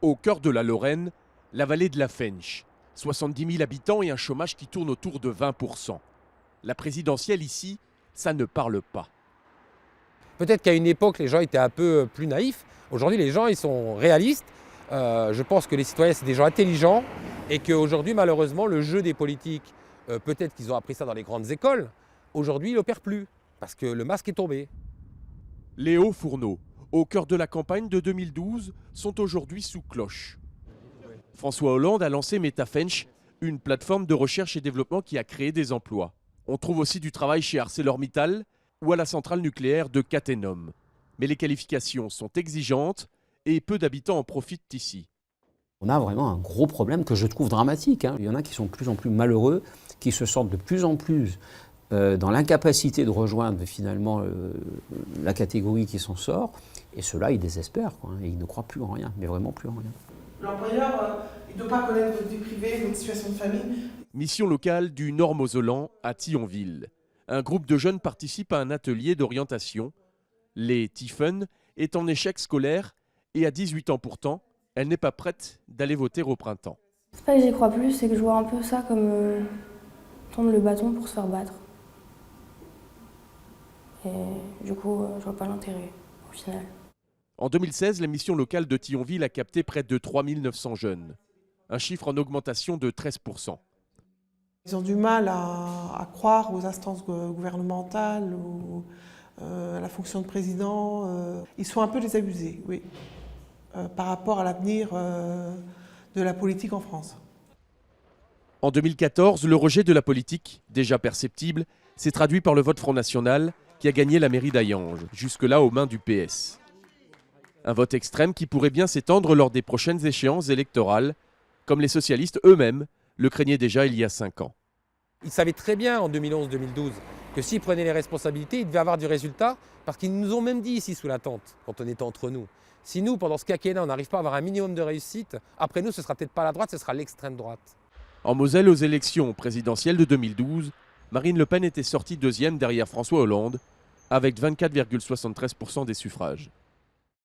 Au cœur de la Lorraine, la vallée de la Fensch. 70 000 habitants et un chômage qui tourne autour de 20%. La présidentielle ici, ça ne parle pas. Peut-être qu'à une époque, les gens étaient un peu plus naïfs. Aujourd'hui, les gens, ils sont réalistes. Je pense que les citoyens, c'est des gens intelligents et qu'aujourd'hui, malheureusement, le jeu des politiques, peut-être qu'ils ont appris ça dans les grandes écoles, aujourd'hui, il n'opère plus parce que le masque est tombé. Les hauts fourneaux, au cœur de la campagne de 2012, sont aujourd'hui sous cloche. François Hollande a lancé MetaFensch, une plateforme de recherche et développement qui a créé des emplois. On trouve aussi du travail chez ArcelorMittal ou à la centrale nucléaire de Cattenom. Mais les qualifications sont exigeantes et peu d'habitants en profitent ici. On a vraiment un gros problème que je trouve dramatique. Il y en a qui sont de plus en plus malheureux, qui se sentent de plus en plus dans l'incapacité de rejoindre finalement la catégorie qui s'en sort. Et ceux-là, ils désespèrent, et ils ne croient plus en rien, mais vraiment plus en rien. L'employeur, il ne doit pas connaître votre vie privée, votre situation de famille. Mission locale du Nord Mosellan à Thionville. Un groupe de jeunes participe à un atelier d'orientation. Les Tiffen est en échec scolaire et à 18 ans pourtant, elle n'est pas prête d'aller voter au printemps. C'est pas que j'y crois plus, c'est que je vois un peu ça comme tendre le bâton pour se faire battre. Et du coup, je vois pas l'intérêt au final. En 2016, la mission locale de Thionville a capté près de 3 900 jeunes. Un chiffre en augmentation de 13%. Ils ont du mal à croire aux instances gouvernementales, à la fonction de président. Ils sont un peu désabusés, oui, par rapport à l'avenir de la politique en France. En 2014, le rejet de la politique, déjà perceptible, s'est traduit par le vote Front National qui a gagné la mairie d'Hayange, jusque-là aux mains du PS. Un vote extrême qui pourrait bien s'étendre lors des prochaines échéances électorales, comme les socialistes eux-mêmes le craignaient déjà il y a 5 ans. Ils savaient très bien en 2011-2012 que s'ils prenaient les responsabilités, ils devaient avoir du résultat, parce qu'ils nous ont même dit ici sous la tente, quand on était entre nous. Si nous, pendant ce quinquennat, on n'arrive pas à avoir un minimum de réussite, après nous, ce ne sera peut-être pas la droite, ce sera l'extrême droite. En Moselle, aux élections présidentielles de 2012, Marine Le Pen était sortie deuxième derrière François Hollande, avec 24,73% des suffrages.